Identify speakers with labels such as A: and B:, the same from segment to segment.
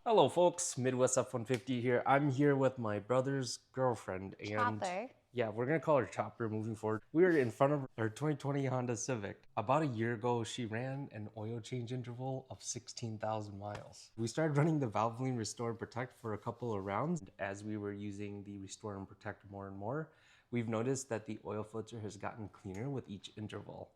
A: Hello folks, Midwest F-150 here. I'm here with my brother's girlfriend and
B: Chopper.
A: yeah, we're gonna call her Chopper moving forward. We were in front of her 2020 Honda Civic. About a year ago, she ran an oil change interval of 16,000 miles. We started running the Valvoline Restore and Protect for a couple of rounds. As we were using the Restore and Protect more and more, we've noticed that the oil filter has gotten cleaner with each interval.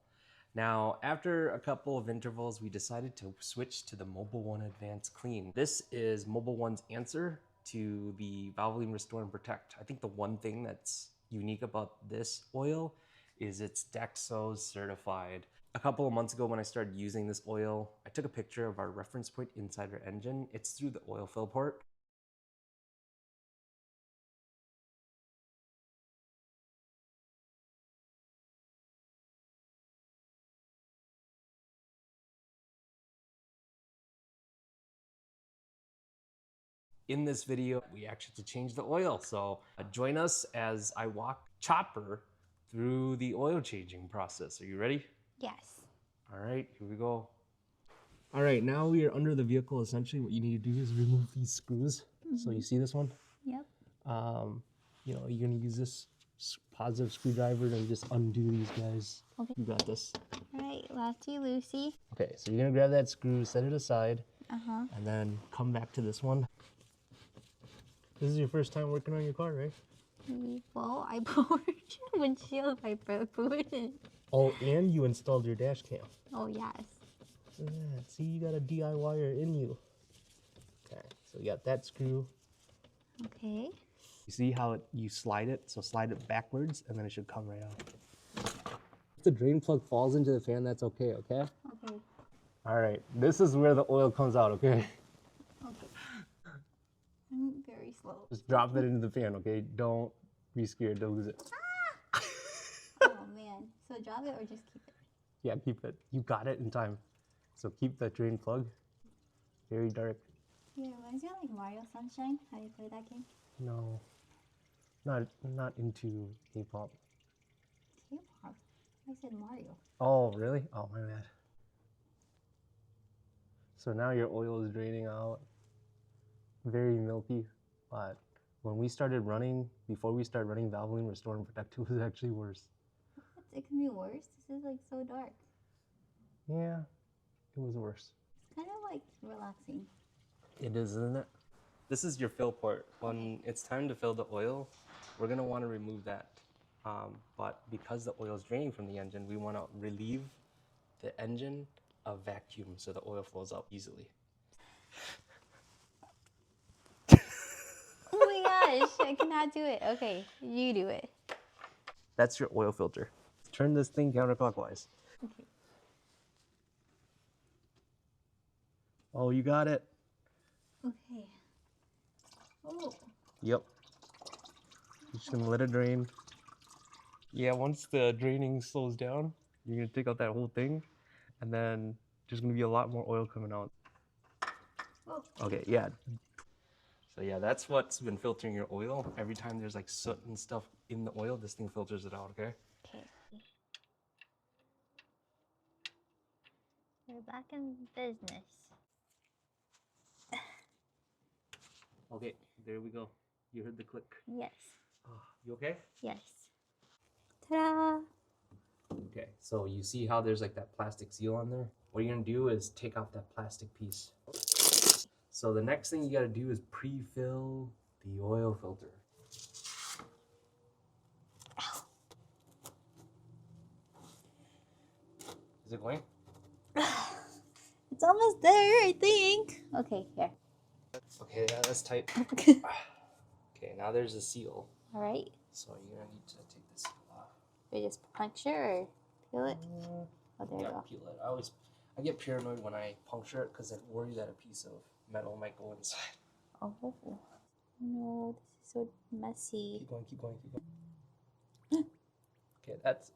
A: Now, after a couple of intervals, we decided to switch to the Mobil 1 Advanced Clean. This is Mobil 1's answer to the Valvoline Restore and Protect. I think the one thing that's unique about this oil is it's Dexos certified. A couple of months ago when I started using this oil, I took a picture of our reference point inside our engine. It's through the oil fill port. In this video, we actually have to change the oil. So join us as I walk Chopper through the oil changing process. Are you ready?
B: Yes.
A: All right, here we go. All right, now we are under the vehicle. Essentially, what you need to do is remove these screws. So you see this one?
B: Yep.
A: You're gonna use this positive screwdriver to just undo these guys.
B: Okay.
A: You got this.
B: All right, lefty loosey.
A: Okay, so you're gonna grab that screw, set it aside,
B: Uh-huh.
A: and then come back to this one. This is your first time working on your car, right?
B: Well, I poured windshield wiper fluid in.
A: Oh, and you installed your dash cam.
B: Oh, yes.
A: Look at that. See, you got a DIYer in you. Okay, so you got that screw.
B: Okay.
A: You see how you slide it? So slide it backwards, and then it should come right out. If the drain plug falls into the fan, that's okay, okay?
B: Okay.
A: All right, this is where the oil comes out, okay?
B: Okay. I'm very slow.
A: Just drop it into the fan, okay? Don't be scared to lose it.
B: Oh, man. So drop it or just keep it?
A: Yeah, keep it. You got it in time. So keep the drain plug very dark.
B: Yeah, reminds me of like Mario Sunshine. How do you play that game?
A: No, not into K-pop.
B: K-pop. I said Mario.
A: Oh, really? Oh, my bad. So now your oil is draining out. Very milky, but when we started running, before we started running Valvoline Restore and Protect, it was actually worse.
B: What? It can be worse? This is like so dark.
A: Yeah, it was worse.
B: It's kind of like relaxing.
A: It is, isn't it? This is your fill port. When it's time to fill the oil, we're gonna want to remove that. But because the oil is draining from the engine, we want to relieve the engine of vacuum so the oil flows out easily.
B: Oh my gosh, I cannot do it. Okay, you do it.
A: That's your oil filter. Turn this thing counterclockwise.
B: Okay.
A: Oh, you got it.
B: Okay. Oh.
A: Yep. You're just gonna let it drain. Yeah, once the draining slows down, you're gonna take out that whole thing, and then there's gonna be a lot more oil coming out.
B: Oh.
A: Okay, yeah. So yeah, that's what's been filtering your oil. Every time there's like soot and stuff in the oil, this thing filters it out, okay?
B: Okay. We're back in business.
A: Okay, there we go. You heard the click.
B: Yes.
A: Oh, you okay?
B: Yes. Ta-da!
A: Okay, so you see how there's like that plastic seal on there? What you're gonna do is take off that plastic piece. So the next thing you gotta do is pre-fill the oil filter. Is it going?
B: It's almost there, I think. Okay, here.
A: Okay, yeah, that's tight. Okay, now there's a seal.
B: All right.
A: So you're gonna need to take the seal off.
B: We just puncture or peel it? Oh, there you
A: Yeah,
B: go.
A: peel it. I get paranoid when I puncture it because I worry that a piece of metal might go inside.
B: Oh, no, this is so messy.
A: Keep going, keep going, keep going. Okay, that's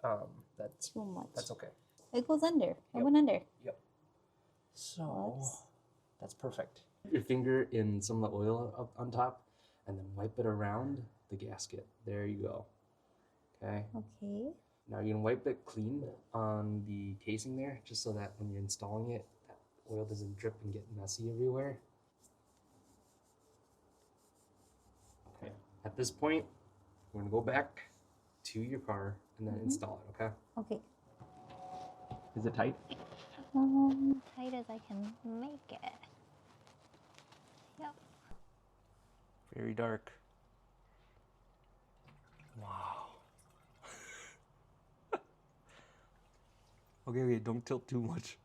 B: Too much.
A: that's okay.
B: It goes under. It
A: Yep.
B: went under.
A: Yep. So
B: Whoops.
A: that's perfect. Put your finger in some of the oil up on top, and then wipe it around the gasket. There you go. Okay.
B: Okay.
A: Now you can wipe it clean on the casing there, just so that when you're installing it, that oil doesn't drip and get messy everywhere. this point, we're gonna go back to your car and then install it, okay?
B: Okay.
A: Is it tight?
B: Tight as I can make it. Yep.
A: Very dark. Wow. Okay, don't tilt too much.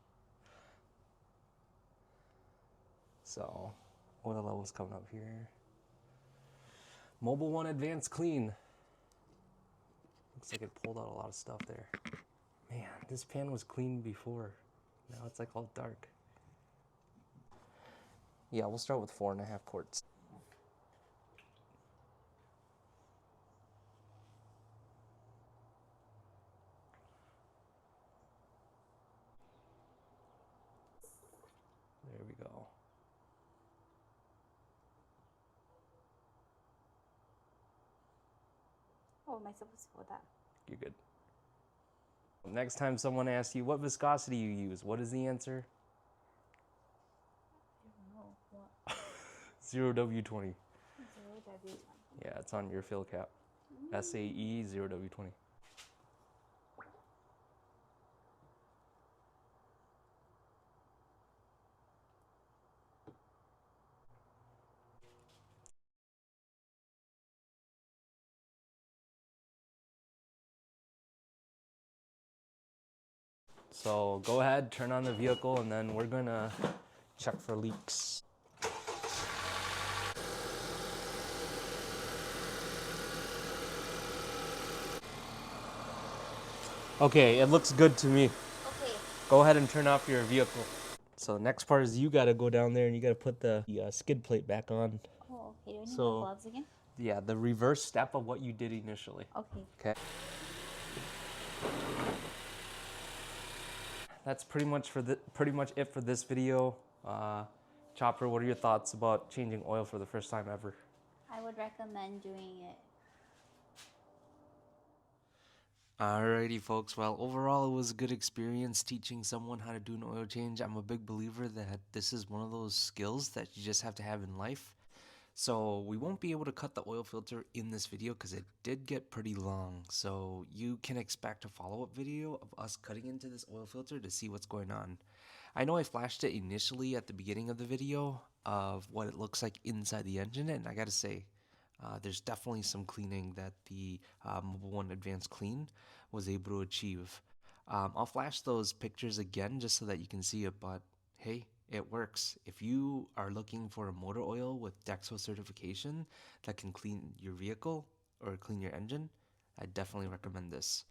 A: So, oil levels coming up here. Mobil 1 Advanced Clean. Looks like it pulled out a lot of stuff there. Man, this pan was clean before. Now it's like all dark. Yeah, we'll start with 4.5 quarts. There we go.
B: Oh, am I supposed to hold that?
A: You're good. Next time someone asks you what viscosity you use, what is the answer?
B: I don't know. What?
A: 0W20.
B: 0W20.
A: Yeah, it's on your fill cap. SAE 0W20. So go ahead, turn on the vehicle, and then we're gonna check for leaks. Okay, it looks good to me.
B: Okay.
A: Go ahead and turn off your vehicle. So next part is you gotta go down there and you gotta put the skid plate back on.
B: Oh, okay. Do I need my
A: So-
B: gloves again?
A: Yeah, the reverse step of what you did initially.
B: Okay.
A: Okay. That's pretty much it for this video. Chopper, what are your thoughts about changing oil for the first time ever?
B: I would recommend doing it.
A: Alrighty folks, well overall it was a good experience teaching someone how to do an oil change. I'm a big believer that this is one of those skills that you just have to have in life. So we won't be able to cut the oil filter in this video because it did get pretty long. So you can expect a follow-up video of us cutting into this oil filter to see what's going on. I know I flashed it initially at the beginning of the video of what it looks like inside the engine, and I gotta say, there's definitely some cleaning that the Mobil 1 Advanced Clean was able to achieve. I'll flash those pictures again just so that you can see it, but hey, it works. If you are looking for a motor oil with DEXO certification that can clean your vehicle or clean your engine, I definitely recommend this.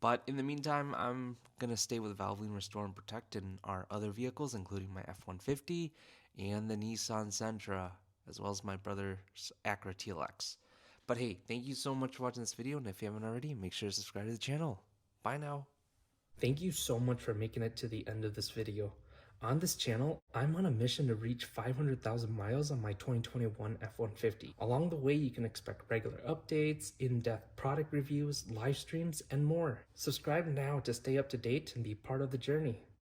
A: But in the meantime, I'm going to stay with Valvoline Restore and Protect in our other vehicles, including my F-150 and the Nissan Sentra, as well as my brother's Acura TLX. But hey, thank you so much for watching this video, and if you haven't already, make sure to subscribe to the channel. Bye now. Thank you so much for making it to the end of this video. On this channel, I'm on a mission to reach 500,000 miles on my 2021 F-150. Along the way, you can expect regular updates, in-depth product reviews, live streams, and more. Subscribe now to stay up to date and be part of the journey.